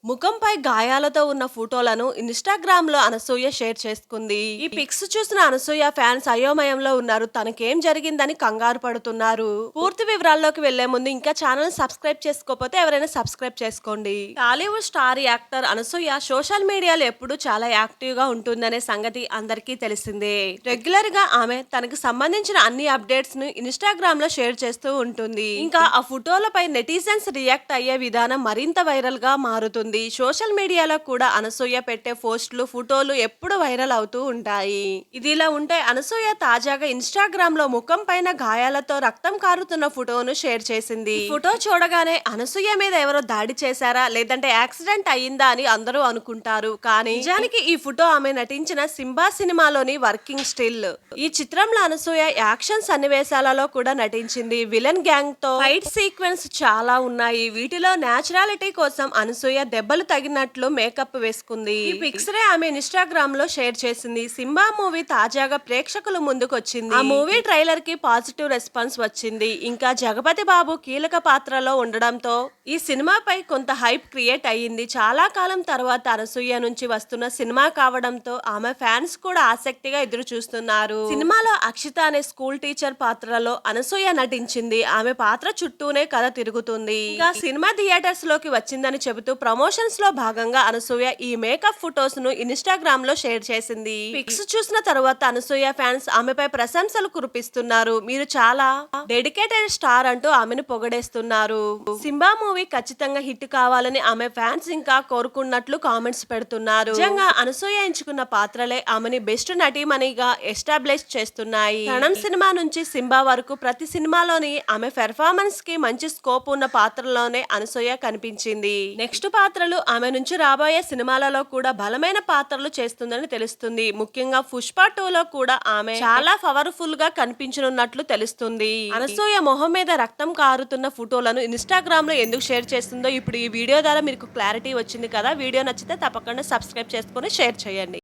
ముఖంపై గాయాలతో ఉన్న ఫోటోలను ఇన్‌స్టాగ్రామ్ లో అనసూయ షేర్ చేసుకుంది. ఈ పిక్స్ చూసిన అనసూయ ఫ్యాన్స్ అయోమయంలో ఉన్నారు. తనకేం జరిగిందని కంగారు పడుతున్నారు. పూర్తి వివరాల్లోకి వెళ్లే ముందు ఇంకా ఛానల్ సబ్స్క్రైబ్ చేసుకోకపోతే ఎవరైనా సబ్స్క్రైబ్ చేసుకోండి. Tollywood star actor Anasuya social మీడియాలో ఎప్పుడూ చాలా యాక్టివ్ గా ఉంటుందనే సంగతి అందరికీ తెలిసిందే. రెగ్యులర్ గా ఆమె తనకు సంబంధించిన అన్ని అప్డేట్స్ ను ఇన్‌స్టాగ్రామ్ లో షేర్ చేస్తూ ఉంటుంది. ఇంకా ఆ ఫోటోలపై నెటిజన్స్ రియాక్ట్ అయ్యే విధానం మరింత వైరల్ గా మారుతుంది. సోషల్ మీడియాలో కూడా అనసూయ పెట్టే పోస్టులు, ఫోటోలు ఎప్పుడు వైరల్ అవుతూ ఉంటాయి. ఇదిలా ఉంటే అనసూయ తాజాగా ఇన్‌స్టాగ్రామ్ లో ముఖం పైన గాయాలతో రక్తం కారుతున్న ఫోటోను షేర్ చేసింది. ఈ ఫోటో చూడగానే అనసూయ మీద ఎవరో దాడి చేశారా లేదంటే యాక్సిడెంట్ అయ్యిందా అని అందరూ అనుకుంటారు. కానీ నిజానికి ఈ ఫోటో ఆమె నటించిన సింబా సినిమాలోని వర్కింగ్ స్టిల్. ఈ చిత్రంలో అనసూయ యాక్షన్ సన్నివేశాలలో కూడా నటించింది. విలన్ గ్యాంగ్ తో ఫైట్ సీక్వెన్స్ చాలా ఉన్నాయి. వీటిలో నేచురాలిటీ కోసం అనసూయ దెబ్బలు తగినట్లు మేకప్ వేసుకుంది. ఈ పిక్స్ రే ఆమె ఇన్‌స్టాగ్రామ్ లో షేర్ చేసింది. సింబా మూవీ తాజాగా ప్రేక్షకుల ముందుకు వచ్చింది. ఆ మూవీ ట్రైలర్ కి పాజిటివ్ రెస్పాన్స్ వచ్చింది. ఇంకా జగపతి బాబు కీలక పాత్రలో ఉండడంతో ఈ సినిమాపై కొంత హైప్ క్రియేట్ అయ్యింది. చాలా కాలం తర్వాత అనసూయ నుంచి వస్తున్న సినిమా కావడంతో ఆమె ఫ్యాన్స్ కూడా ఆసక్తిగా ఎదురు చూస్తున్నారు. సినిమాలో అక్షిత అనే స్కూల్ టీచర్ పాత్రలో అనసూయ నటించింది. ఆమె పాత్ర చుట్టూనే కథ తిరుగుతుంది. ఇంకా సినిమా థియేటర్స్ లోకి వచ్చిందని చెబుతూ ప్రమోషన్స్ లో భాగంగా అనసూయ ఈ మేకప్ ఫొటోస్ ను ఇన్‌స్టాగ్రామ్ లో షేర్ చేసింది. పిక్స్ చూసిన తర్వాత అనసూయ ఫ్యాన్స్ ఆమెపై ప్రశంసలు కురిపిస్తున్నారు. మీరు చాలా డెడికేటెడ్ స్టార్ అంటూ ఆమెను పొగడేస్తున్నారు. సింబా మూవీ ఖచ్చితంగా హిట్ కావాలని ఆమె ఫ్యాన్స్ ఇంకా కోరుకున్నట్లు కామెంట్స్ పెడుతున్నారు. నిజంగా అనసూయ ఎంచుకున్న పాత్రలే ఆమెని బెస్ట్ నటీమణిగా ఎస్టాబ్లిష్ చేస్తున్నాయి. రణం సినిమా నుంచి సింబా వరకు ప్రతి సినిమాలోని ఆమె పెర్ఫార్మెన్స్ కి మంచి స్కోప్ ఉన్న పాత్రలోనే అనసూయ కనిపించింది. నెక్స్ట్ పాత్రలు ఆమె నుంచి రాబోయే సినిమాలలో కూడా బలమైన పాత్రలు చేస్తుందని తెలుస్తుంది. ముఖ్యంగా పుష్ప 2లో కూడా ఆమె చాలా పవర్ఫుల్ గా కనిపించనున్నట్లు తెలుస్తుంది. అనసూయ మొహం మీద రక్తం కారుతున్న ఫోటోలను ఇన్‌స్టాగ్రామ్ లో ఎందుకు షేర్ చేస్తుందో ఇప్పుడు ఈ వీడియో ద్వారా మీకు క్లారిటీ వచ్చింది కదా. వీడియో నచ్చితే తప్పకుండా సబ్స్క్రైబ్ చేసుకొని షేర్ చేయండి.